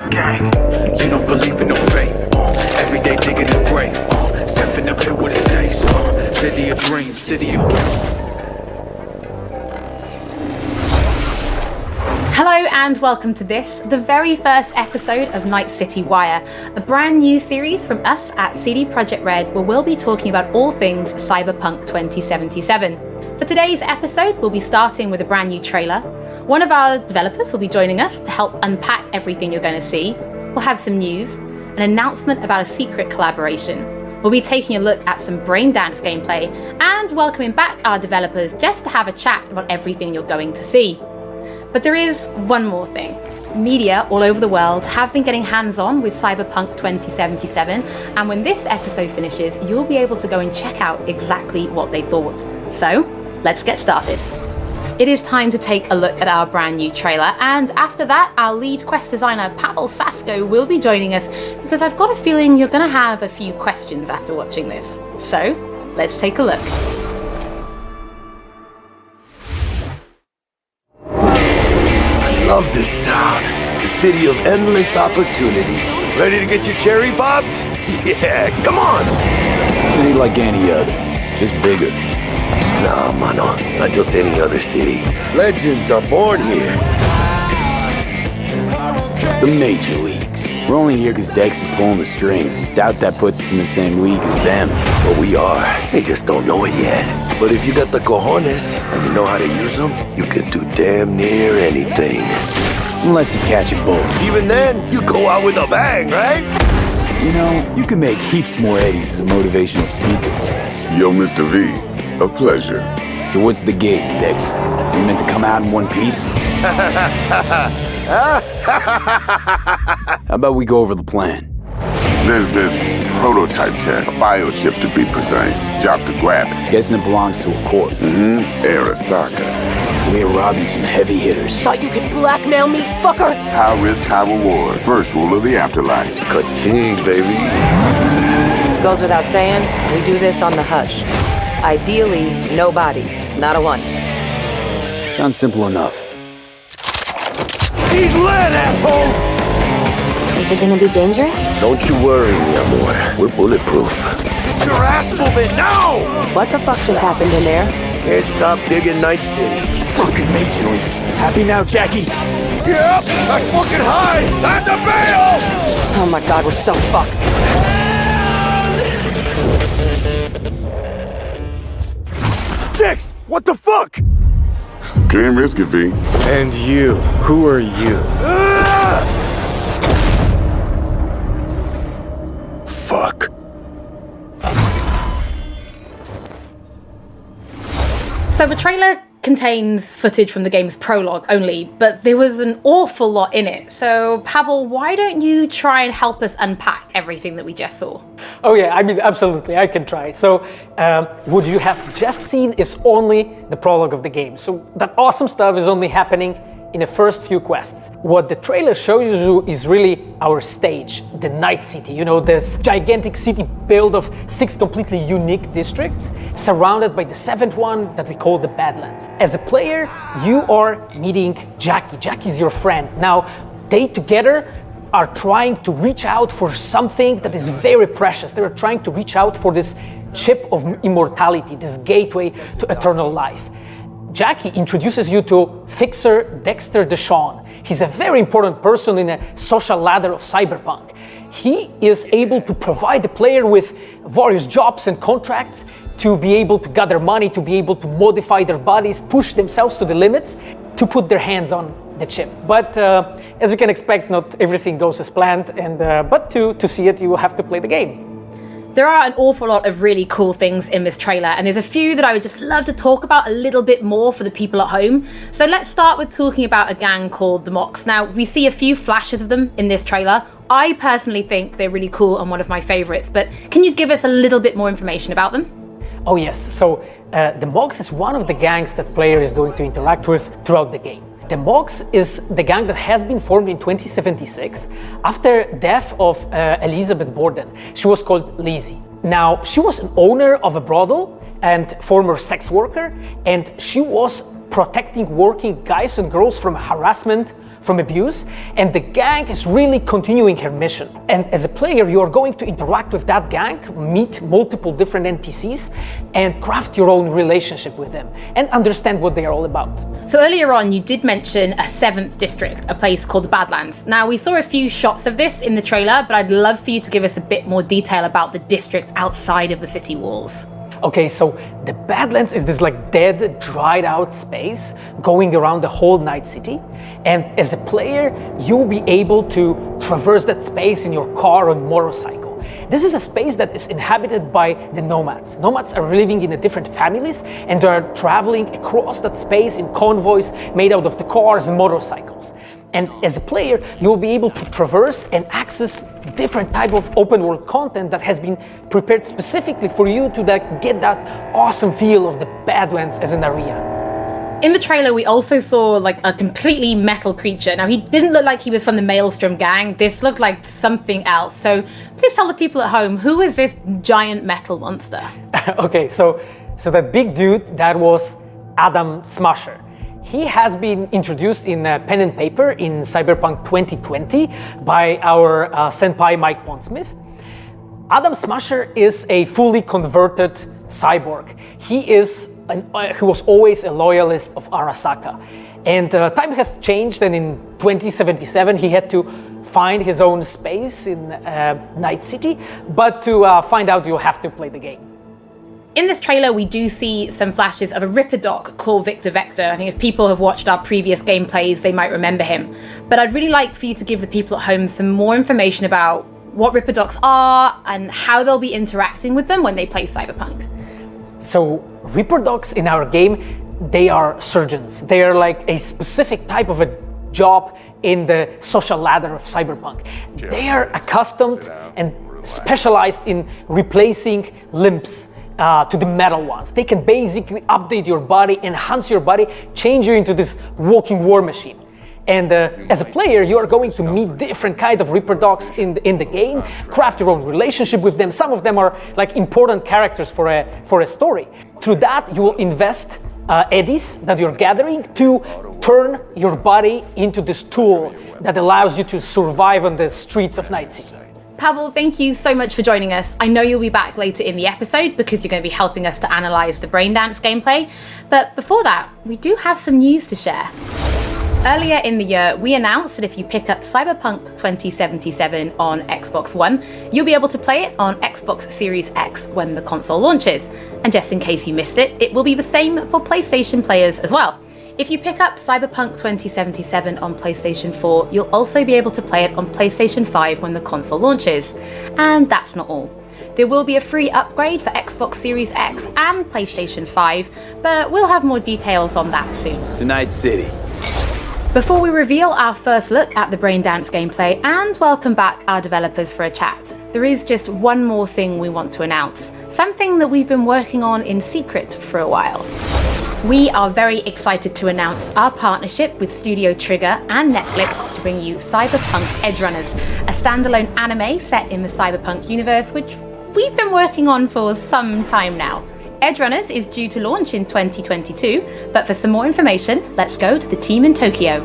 Gang. You don't believe in no fate. Every day digging the grave. Stepping up here with the stakes. City of dreams, city of Hello and welcome to this, the very first episode of NightCityWire, a brand new series from us at CD Projekt Red where we'll be talking about all things Cyberpunk 2077. For today's episode, we'll be starting with a brand new trailer. One of our developers will be joining us to help unpack everything you're going to see. We'll have some news, an announcement about a secret collaboration. We'll be taking a look at some braindance gameplay and welcoming back our developers just to have a chat about everything you're going to see. But there is one more thing. Media all over the world have been getting hands-on with Cyberpunk 2077, and when this episode finishes, you'll be able to go and check out exactly what they thought. So, let's get started. It is time to take a look at our brand new trailer, and after that, our lead quest designer Pavel Sasko will be joining us because I've got a feeling you're going to have a few questions after watching this. So, let's take a look. I love this town, the city of endless opportunity. Ready to get your cherry popped? Yeah, come on! City like any other, just bigger. No, mano, not just any other city. Legends are born here. The major leagues. We're only here because Dex is pulling the strings. Doubt that puts us in the same league as them. But we are. They just don't know it yet. But if you got the cojones and you know how to use them, you can do damn near anything. Unless you catch a bull. Even then, you go out with a bang, right? You know, you can make heaps more eddies as a motivational speaker. Yo, Mr. V, a pleasure. So what's the gig, Dex? You meant to come out in one piece? How about we go over the plan? There's this prototype tech, a biochip to be precise. Job's to grab it. Guessing it belongs to a corp. Arasaka. We're robbing some heavy hitters. Thought you could blackmail me, fucker? High risk, high reward. First rule of the afterlife. Ka-ching, baby. Goes without saying, we do this on the hush. Ideally, no bodies, not a one. Sounds simple enough. He's lit, assholes! Is it gonna be dangerous? Don't you worry, mi amor. We're bulletproof. Get your ass moving now! What the fuck just happened in there? Can't stop digging Night City. Fucking major leagues. Happy now, Jackie? Yep, that's fucking high! Time to bail! Oh my god, we're so fucked. Dex, what the fuck? Can't risk it, V. And you, who are you? Fuck. So the trailer contains footage from the game's prologue only, but there was an awful lot in it. So Pavel, why don't you try and help us unpack everything that we just saw? Oh yeah, I mean, absolutely, I can try. So what you have just seen is only the prologue of the game. So that awesome stuff is only happening in the first few quests. What the trailer shows you is really our stage, the Night City. You know, this gigantic city built of 6 completely unique districts, surrounded by the 7th one that we call the Badlands. As a player, you are meeting Jackie. Jackie's your friend. Now, they together are trying to reach out for something that is very precious. They're trying to reach out for this chip of immortality, this gateway to eternal life. Jackie introduces you to Fixer Dexter Deshawn. He's a very important person in the social ladder of Cyberpunk. He is able to provide the player with various jobs and contracts to be able to gather money, to be able to modify their bodies, push themselves to the limits, to put their hands on the chip. But as you can expect, not everything goes as planned, and but to see it, you will have to play the game. There are an awful lot of really cool things in this trailer, and there's a few that I would just love to talk about a little bit more for the people at home. So let's start with talking about a gang called the Mox. Now, we see a few flashes of them in this trailer. I personally think they're really cool and one of my favorites, but can you give us a little bit more information about them? Oh yes, so the Mox is one of the gangs that player is going to interact with throughout the game. The Mox is the gang that has been formed in 2076 after death of Elizabeth Borden. She was called Lizzie. Now, she was an owner of a brothel and former sex worker, and she was protecting working guys and girls from harassment, from abuse, and the gang is really continuing her mission. And as a player, you are going to interact with that gang, meet multiple different NPCs, and craft your own relationship with them, and understand what they are all about. So earlier on, you did mention a 7th district, a place called the Badlands. Now, we saw a few shots of this in the trailer, but I'd love for you to give us a bit more detail about the district outside of the city walls. Okay, so the Badlands is this like dead, dried out space going around the whole Night City. And as a player, you'll be able to traverse that space in your car or motorcycle. This is a space that is inhabited by the nomads. Nomads are living in different families and they are traveling across that space in convoys made out of the cars and motorcycles. And as a player, you'll be able to traverse and access different type of open world content that has been prepared specifically for you to get that awesome feel of the Badlands as an area. In the trailer, we also saw like a completely metal creature. Now, he didn't look like he was from the Maelstrom gang. This looked like something else. So please tell the people at home, who is this giant metal monster? Okay, so that big dude, that was Adam Smasher. He has been introduced in pen and paper in Cyberpunk 2020 by our senpai Mike Pondsmith. Adam Smasher is a fully converted cyborg. He was always a loyalist of Arasaka. And time has changed, and in 2077 he had to find his own space in Night City. But to find out, you'll have to play the game. In this trailer, we do see some flashes of a Ripper Doc called Victor Vector. I think if people have watched our previous gameplays, they might remember him. But I'd really like for you to give the people at home some more information about what Ripper Docs are and how they'll be interacting with them when they play Cyberpunk. So Ripper Docs in our game, they are surgeons. They are like a specific type of a job in the social ladder of Cyberpunk. They are accustomed and specialized in replacing limbs to the metal ones. They can basically update your body, enhance your body, change you into this walking war machine. And as a player, you are going to meet different kind of Ripper Docs in the game, craft your own relationship with them. Some of them are like important characters for a story. Through that, you will invest eddies that you're gathering to turn your body into this tool that allows you to survive on the streets of Night City. Pavel, thank you so much for joining us. I know you'll be back later in the episode because you're going to be helping us to analyze the Braindance gameplay. But before that, we do have some news to share. Earlier in the year, we announced that if you pick up Cyberpunk 2077 on Xbox One, you'll be able to play it on Xbox Series X when the console launches. And just in case you missed it, it will be the same for PlayStation players as well. If you pick up Cyberpunk 2077 on PlayStation 4, you'll also be able to play it on PlayStation 5 when the console launches. And that's not all. There will be a free upgrade for Xbox Series X and PlayStation 5, but we'll have more details on that soon. To Night City. Before we reveal our first look at the Braindance gameplay and welcome back our developers for a chat, there is just one more thing we want to announce, something that we've been working on in secret for a while. We are very excited to announce our partnership with Studio Trigger and Netflix to bring you Cyberpunk Edgerunners, a standalone anime set in the Cyberpunk universe, which we've been working on for some time now. Edgerunners is due to launch in 2022, but for some more information, let's go to the team in Tokyo.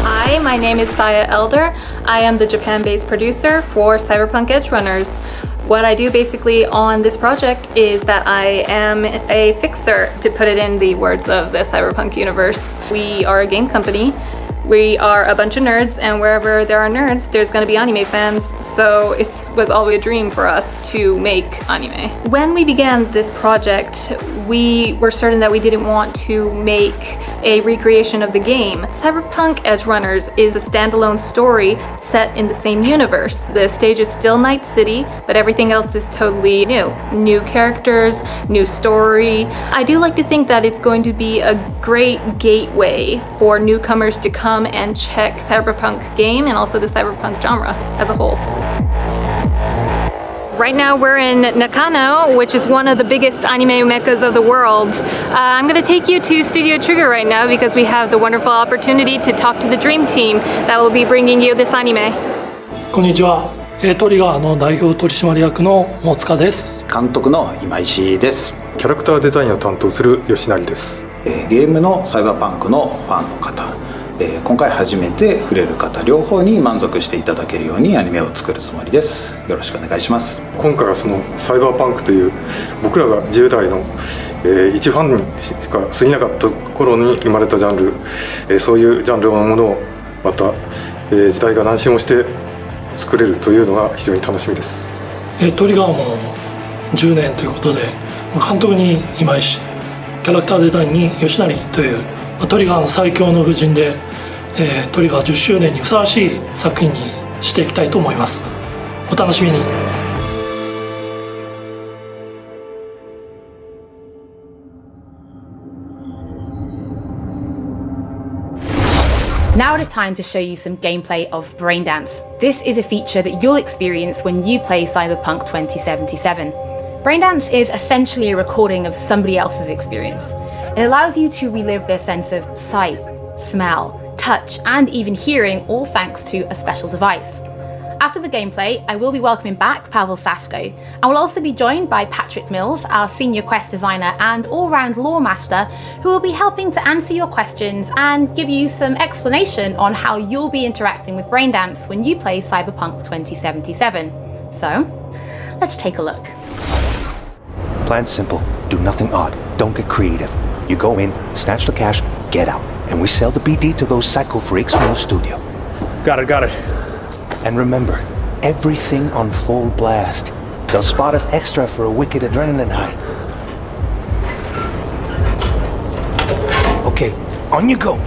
Hi, my name is Saya Elder. I am the Japan-based producer for Cyberpunk Edgerunners. What I do basically on this project is that I am a fixer, to put it in the words of the Cyberpunk universe. We are a game company. We are a bunch of nerds, and wherever there are nerds, there's going to be anime fans. So it was always a dream for us to make anime. When we began this project, we were certain that we didn't want to make a recreation of the game. Cyberpunk Edgerunners is a standalone story set in the same universe. The stage is still Night City, but everything else is totally new. New characters, new story. I do like to think that it's going to be a great gateway for newcomers to come and check Cyberpunk game and also the Cyberpunk genre as a whole. Right now we're in Nakano, which is one of the biggest anime meccas of the world. I'm going to take you to Studio Trigger right now because we have the wonderful opportunity to talk to the Dream Team that will be bringing you this anime. こんにちは。トリガーの代表取締役の大塚です。監督の今石です。キキャラクターデザインを担当する吉成です。ゲームのサイバーパンクのファンの方、今回初めて触れる方両方に満足していただけるようにアニメを作るつもりです。よろしくお願いします。今回はそのサイバーパンクという僕らが10代の、一ファンにしか過ぎなかった頃に生まれたジャンル、そういうジャンルのものをまた、時代が何周もして作れるというのが非常に楽しみです。トリガーも10年ということで、監督に今井氏、キャラクターデザインに吉成というトリガーの最強の布陣で、トリガー10周年にふさわしい作品にしていきたいと思います。お楽しみに。Now it is time to show you some gameplay of Braindance. This is a feature that you'll experience when you play Cyberpunk 2077. Braindance is essentially a recording of somebody else's experience. It allows you to relive their sense of sight, smell, touch, and even hearing, all thanks to a special device. After the gameplay, I will be welcoming back Pavel Sasko, and we'll also be joined by Patrick Mills, our senior quest designer and all-round lore master, who will be helping to answer your questions and give you some explanation on how you'll be interacting with Braindance when you play Cyberpunk 2077. So, let's take a look. Plan simple, do nothing odd, don't get creative. You go in, snatch the cash, get out, and we sell the BD to those psycho freaks from the studio. Got it. And remember, everything on full blast. They'll spot us extra for a wicked adrenaline high. Okay, on you go.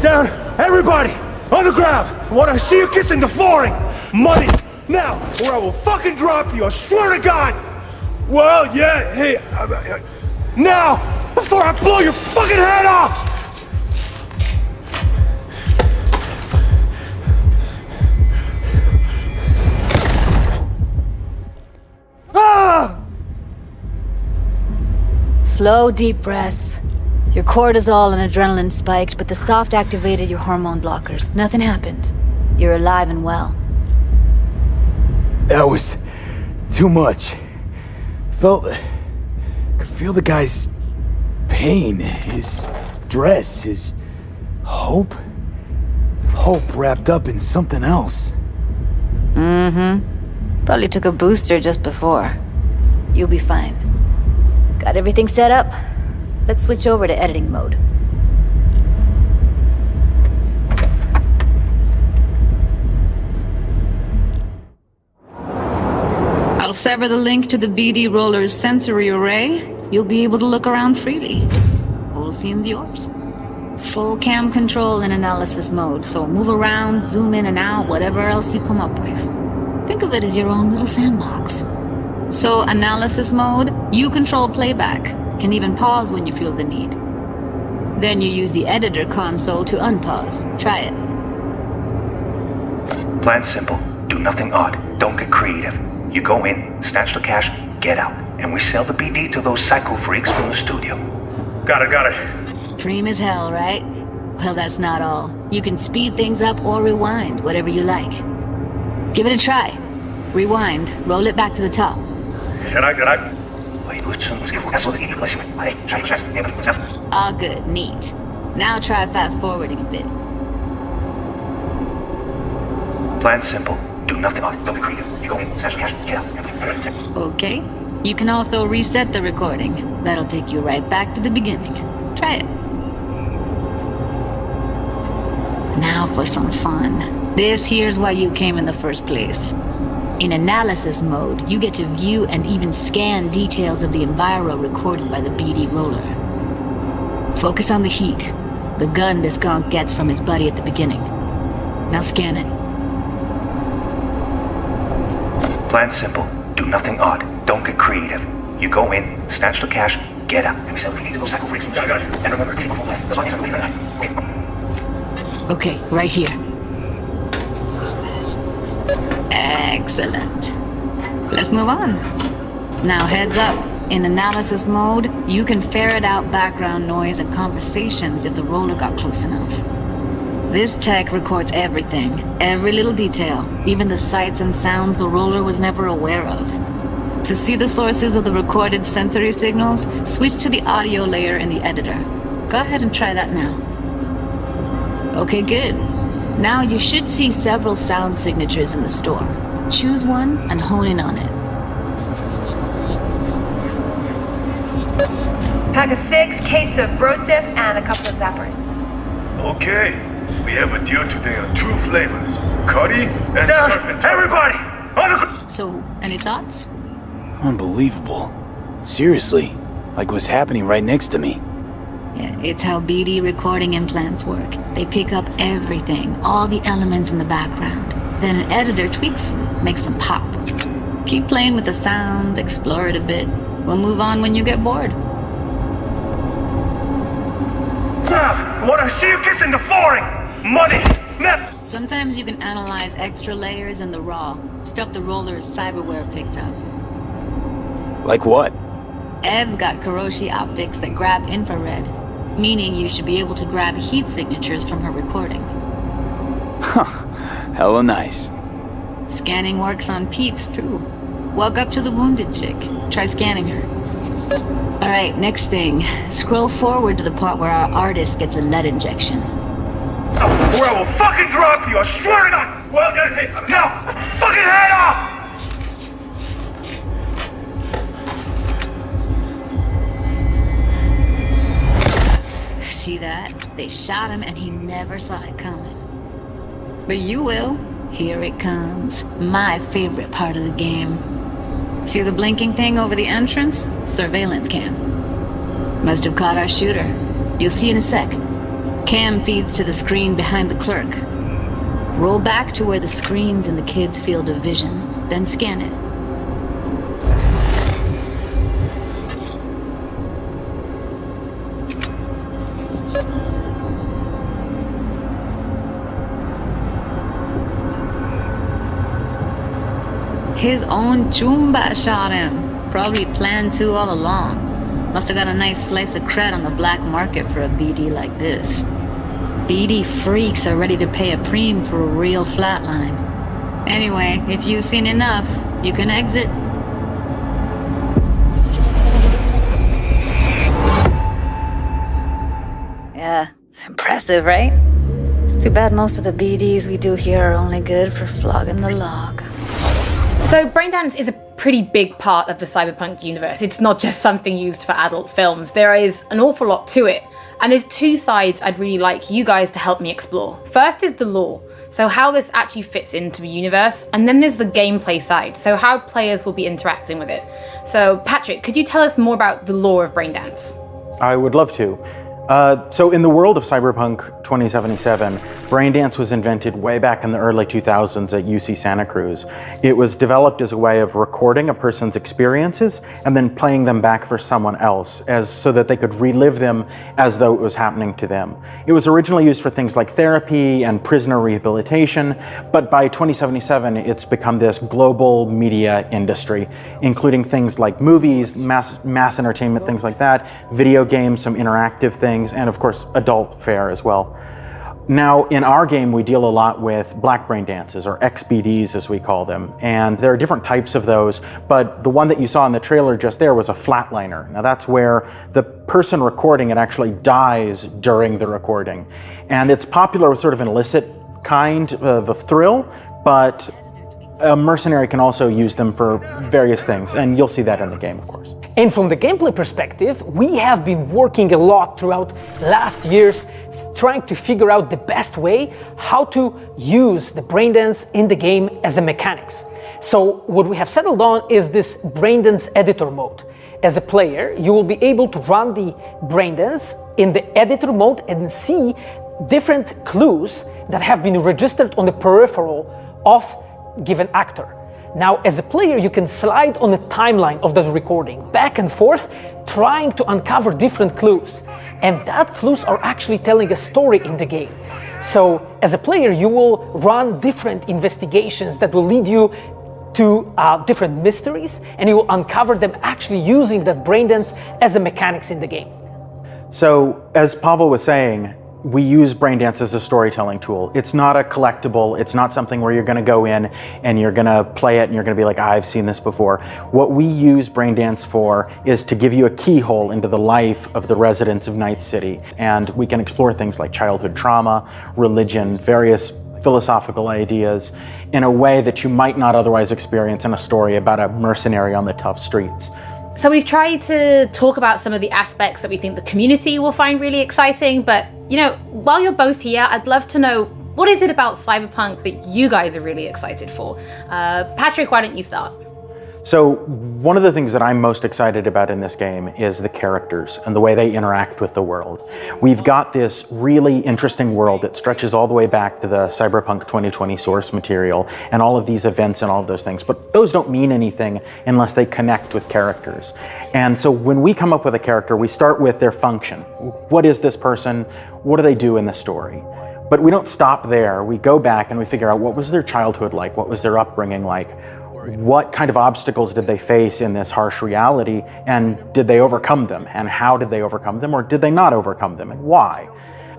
Down! Everybody! On the ground! I want to see you kissing the flooring! Money! Now! Or I will fucking drop you, I swear to God! Well, yeah, hey... now! Before I blow your fucking head off! Ah! Slow, deep breaths. Your cortisol and adrenaline spiked, but the soft activated your hormone blockers. Nothing happened. You're alive and well. That was too much. Could feel the guy's pain, his stress, his hope. Hope wrapped up in something else. Probably took a booster just before. You'll be fine. Got everything set up? Let's switch over to editing mode. I'll sever the link to the BD Roller's sensory array. You'll be able to look around freely. Whole scene's yours. Full cam control in analysis mode, so move around, zoom in and out, whatever else you come up with. Think of it as your own little sandbox. So analysis mode, you control playback. Can even pause when you feel the need. Then you use the editor console to unpause. Try it. Plan simple, do nothing odd, don't get creative. You go in, snatch the cash, get out, and we sell the BD to those psycho freaks from the studio. Got it. Cream as hell, right? Well, that's not all. You can speed things up or rewind, whatever you like. Give it a try. Rewind, roll it back to the top. All good, neat. Now try fast forwarding a bit. Plan simple, do nothing odd, don't be creative. You go in, snatch the cash, get out. Okay. You can also reset the recording. That'll take you right back to the beginning. Try it. Now for some fun. This here's why you came in the first place. In analysis mode, you get to view and even scan details of the enviro recorded by the BD Roller. Focus on the heat, the gun this gonk gets from his buddy at the beginning. Now scan it. Plan simple, do nothing odd, don't get creative. You go in, snatch the cash, get out, and we sell the BD to those psycho freaks from the studio. And remember, everything before last, that's all you have to believe in. Okay, right here. Excellent. Let's move on. Now heads up. In analysis mode, you can ferret out background noise and conversations if the roller got close enough. This tech records everything, every little detail, even the sights and sounds the roller was never aware of. To see the sources of the recorded sensory signals, switch to the audio layer in the editor. Go ahead and try that now. Okay, good. Now you should see several sound signatures in the store. Choose one and hone in on it. Pack of 6, case of Brosif, and a couple of zappers. Okay, we have a deal today on 2 flavors, curry and surf and everybody! So, any thoughts? Unbelievable. Seriously, like what's happening right next to me. Yeah, it's how BD recording implants work. They pick up everything, all the elements in the background. Then an editor tweaks them, makes them pop. Keep playing with the sound, explore it a bit. We'll move on when you get bored. I wanna see you kissing the flooring! Money! Net! Sometimes you can analyze extra layers in the raw, stuff the roller's cyberware picked up. Like what? Ev's got Kiroshi optics that grab infrared, meaning you should be able to grab heat signatures from her recording. Huh. Hella nice. Scanning works on peeps, too. Walk up to the wounded chick. Try scanning her. Alright, next thing. Scroll forward to the part where our artist gets a lead injection. Or I will fucking drop you, I swear to God! Well, hey, now! Fucking head off! See that? They shot him and he never saw it coming. But you will. Here it comes. My favorite part of the game. See the blinking thing over the entrance? Surveillance cam. Must have caught our shooter. You'll see in a sec. Cam feeds to the screen behind the clerk. Roll back to where the screen's in the kid's field of vision, then scan it. His own Chumba shot him. Probably planned to all along. Must have got a nice slice of cred on the black market for a BD like this. BD freaks are ready to pay a preem for a real flatline. Anyway, if you've seen enough, you can exit. Yeah, it's impressive, right? It's too bad most of the BDs we do here are only good for flogging the log. So Braindance is a pretty big part of the Cyberpunk universe. It's not just something used for adult films. There is an awful lot to it. And there's 2 sides I'd really like you guys to help me explore. First is the lore, so how this actually fits into the universe. And then there's the gameplay side, so how players will be interacting with it. So Patrick, could you tell us more about the lore of Braindance? I would love to. So in the world of Cyberpunk 2077, Braindance was invented way back in the early 2000s at UC Santa Cruz. It was developed as a way of recording a person's experiences and then playing them back for someone else so that they could relive them as though it was happening to them. It was originally used for things like therapy and prisoner rehabilitation, but by 2077 it's become this global media industry, including things like movies, mass entertainment, things like that, video games, some interactive things, and of course adult fare as well. Now in our game we deal a lot with black brain dances, or XBDs as we call them, and there are different types of those, but the one that you saw in the trailer just there was a flatliner. Now that's where the person recording it actually dies during the recording, and it's popular with sort of an illicit kind of a thrill, but a mercenary can also use them for various things, and you'll see that in the game, of course. And from the gameplay perspective, we have been working a lot throughout last years trying to figure out the best way how to use the Braindance in the game as a mechanics. So what we have settled on is this Braindance editor mode. As a player, you will be able to run the Braindance in the editor mode and see different clues that have been registered on the peripheral of given actor. Now, as a player, you can slide on the timeline of the recording back and forth, trying to uncover different clues. And that clues are actually telling a story in the game. So, as a player, you will run different investigations that will lead you to different mysteries, and you will uncover them actually using that Braindance as a mechanics in the game. So, as Pavel was saying, we use Braindance as a storytelling tool. It's not a collectible. It's not something where you're going to go in and you're going to play it and you're going to be like, I've seen this before. What we use Braindance for is to give you a keyhole into the life of the residents of Night City. And we can explore things like childhood trauma, religion, various philosophical ideas in a way that you might not otherwise experience in a story about a mercenary on the tough streets. So we've tried to talk about some of the aspects that we think the community will find really exciting, but while you're both here, I'd love to know, what is it about Cyberpunk that you guys are really excited for? Patrick, why don't you start? So one of the things that I'm most excited about in this game is the characters and the way they interact with the world. We've got this really interesting world that stretches all the way back to the Cyberpunk 2020 source material and all of these events and all of those things, but those don't mean anything unless they connect with characters. And so when we come up with a character, we start with their function. What is this person? What do they do in the story? But we don't stop there. We go back and we figure out, what was their childhood like? What was their upbringing like? What kind of obstacles did they face in this harsh reality, and did they overcome them? And how did they overcome them, or did they not overcome them, and why?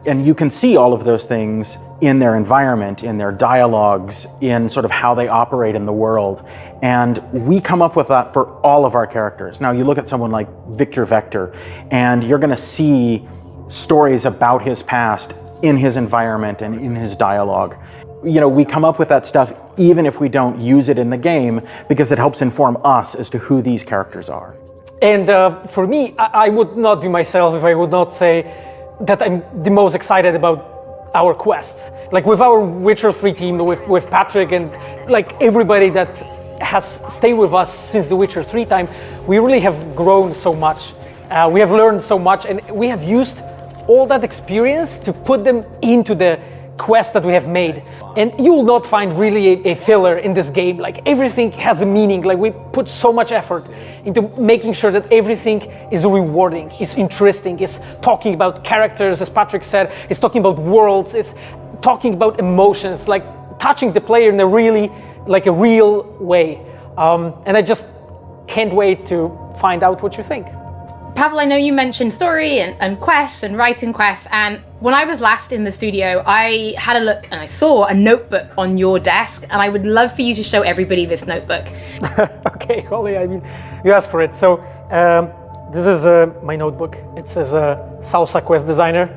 And you can see all of those things in their environment, in their dialogues, in sort of how they operate in the world. And we come up with that for all of our characters. Now, you look at someone like Victor Vector, and you're going to see stories about his past in his environment and in his dialogue. We come up with that stuff even if we don't use it in the game, because it helps inform us as to who these characters are. And for me, I would not be myself if I would not say that I'm the most excited about our quests. Like with our Witcher 3 team, with Patrick and like everybody that has stayed with us since the Witcher 3 time, we really have grown so much. We have learned so much, and we have used all that experience to put them into the quest that we have made. And you will not find really a filler in this game. Like everything has a meaning. Like we put so much effort into making sure that everything is rewarding, is interesting, is talking about characters, as Patrick said, is talking about worlds, is talking about emotions, like touching the player in a really, like a real way. And I just can't wait to find out what you think. Pavel, I know you mentioned story and quests and writing quests, and when I was last in the studio, I had a look and I saw a notebook on your desk, and I would love for you to show everybody this notebook. Okay, Holly, I mean, you asked for it. So this is my notebook. It says Salsa Quest Designer.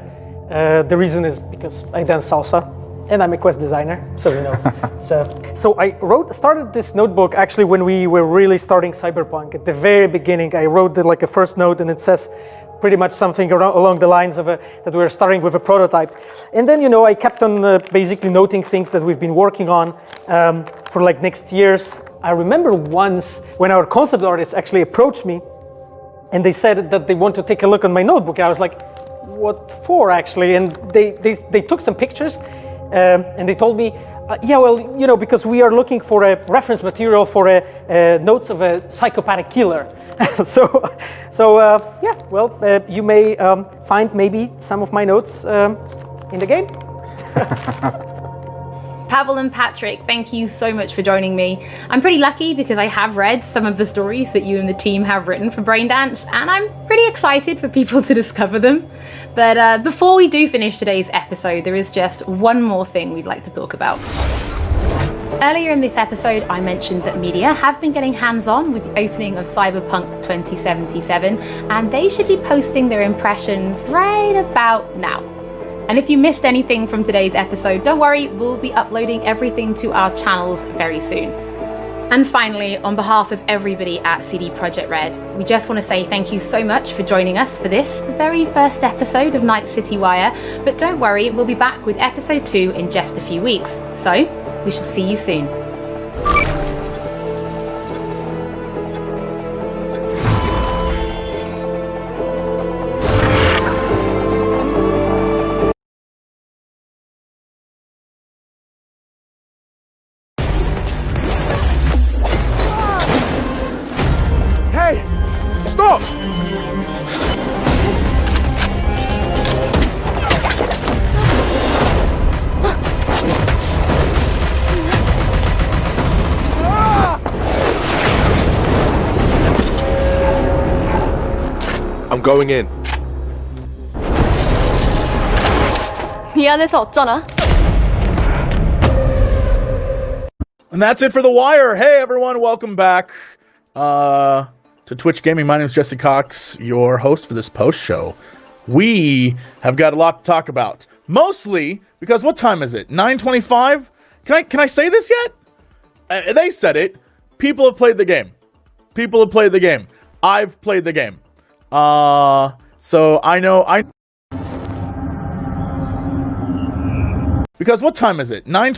The reason is because I dance salsa, and I'm a quest designer, so you know. So I started this notebook actually when we were really starting Cyberpunk. At the very beginning, I wrote a first note, and it says pretty much something along the lines of that we were starting with a prototype. And then, I kept on basically noting things that we've been working on for like next years. I remember once when our concept artists actually approached me, and they said that they want to take a look on my notebook. I was like, what for actually? And they took some pictures. And they told me, because we are looking for a reference material for notes of a psychopathic killer. You may find maybe some of my notes in the game. Pavel and Patrick, thank you so much for joining me. I'm pretty lucky because I have read some of the stories that you and the team have written for Braindance, and I'm pretty excited for people to discover them. But before we do finish today's episode, there is just one more thing we'd like to talk about. Earlier in this episode, I mentioned that media have been getting hands-on with the opening of Cyberpunk 2077, and they should be posting their impressions right about now. And if you missed anything from today's episode, don't worry, we'll be uploading everything to our channels very soon. And finally, on behalf of everybody at CD Projekt Red, we just want to say thank you so much for joining us for this, the very first episode of NightCityWire. But don't worry, we'll be back with episode 2 in just a few weeks. So, we shall see you soon. I'm going in. 미안해서 어쩌나? And that's it for The Wire. Hey, everyone. Welcome back to Twitch Gaming. My name is Jesse Cox, your host for this post show. We have got a lot to talk about. Mostly because what time is it? 9:25? Can I say this yet? They said it. People have played the game. People have played the game. I've played the game. So I know because what time is it? 9:20.